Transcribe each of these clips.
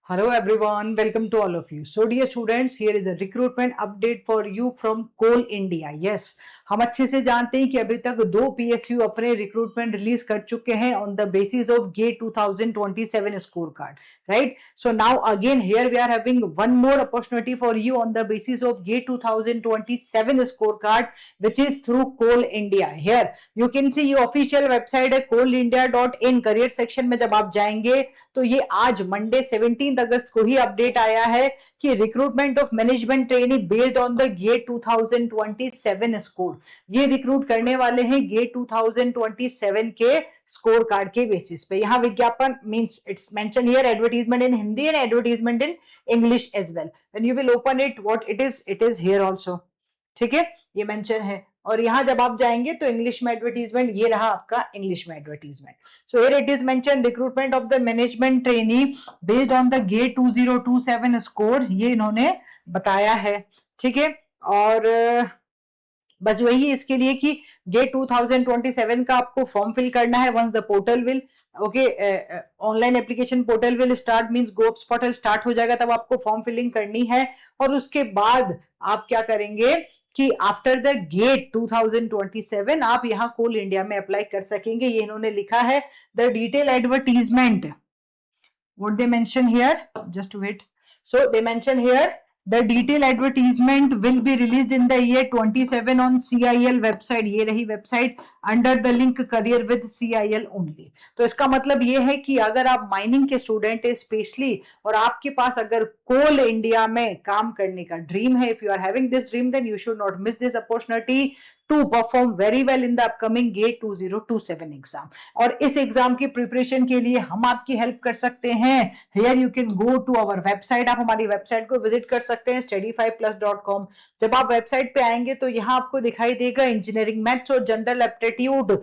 Hello everyone, welcome to all of you. So dear students, here is a recruitment update for you from Coal India. Yes, हम अच्छे से जानते हैं कि अभी तक 2 PSU अपने रिक्रूटमेंट रिलीज कर चुके हैं on the basis of GATE 2027 score card, right? So now again here we are having one more opportunity for you on the basis of GATE 2027 score card which is through Coal India. Here you can see ये official website है coalindia.in. Career section में जब आप जाएंगे तो ये आज Monday 17 अगस्त को ही अपडेट आया है कि recruitment of management trainee based on the GATE 2027 score, ये रिक्रूट करने वाले हैं गेट 2027 के स्कोर कार्ड के बेसिस पे. यहाँ विज्ञापन means it's mention here advertisement in Hindi and advertisement in English as well. When you will open it what it is here also. ठीक है, ये मेंशन है. और यहां जब आप जाएंगे तो इंग्लिश में एडवर्टीजमेंट, ये रहा आपका इंग्लिश में advertisement. So here it is mention recruitment of the management trainee based on the GATE 2027 score, ये इन्होंने बताया है. ठीक है, और बस वही इसके लिए कि गेट 2027 का आपको फॉर्म फिल करना है. Once the portal will online application portal will start means गोप्स पोर्टल स्टार्ट हो जाएगा, तब आपको फॉर्म फिलिंग करनी है. और उसके बाद आप क्या करेंगे कि आफ्टर द गेट 2027 आप यहां कोल इंडिया में अप्लाई कर सकेंगे. ये इन्होंने लिखा है the detail advertisement. What they mention here, just wait. So they mention here the detail advertisement will be released in the year 27 on CIL website. ये रही website under the link career with CIL only. तो इसका मतलब ये है कि अगर आप माइनिंग के स्टूडेंट है स्पेशली और आपके पास अगर कोल इंडिया में काम करने का ड्रीम है, if you are having this dream then you should not miss this opportunity to perform very well in the upcoming GATE 2027 exam. और इस एग्जाम की प्रिपरेशन के लिए हम आपकी हेल्प कर सकते हैं. Here you can go to our website. आप हमारी वेबसाइट को विजिट कर सकते हैं study5plus.com. जब आप वेबसाइट पे आएंगे तो यहाँ आपको दिखाई देगा इंजीनियरिंग, मैथ्स और general aptitude.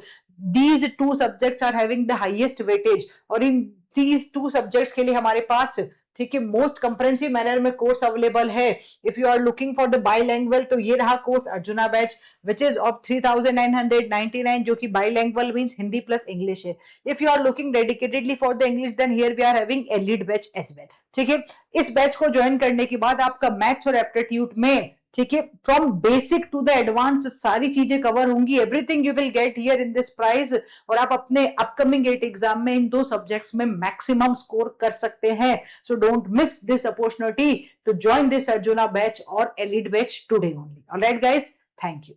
These two subjects are having the highest weightage. और इन these two subjects के लिए हमारे पास ठीक है मोस्ट कंप्रेहेंसिव मैनर में कोर्स अवेलेबल है. If you are looking for the bilingual तो ये रहा course Arjuna batch which is of 3999 जो कि bilingual means Hindi plus English है. If you are looking dedicatedly for the English then here we are having elite batch as well. ठीक है, इस batch को ज्वाइन करने के बाद आपका मैथ्स और एप्टीट्यूड में ठीक है from basic to the advance सारी चीजें कवर होंगी. Everything you will get here in this price. और आप अपने अपकमिंग गेट एग्जाम में इन दो सब्जेक्ट्स में मैक्सिमम स्कोर कर सकते हैं. So don't miss this opportunity to join this Arjuna batch और elite batch today only. Alright guys, thank you.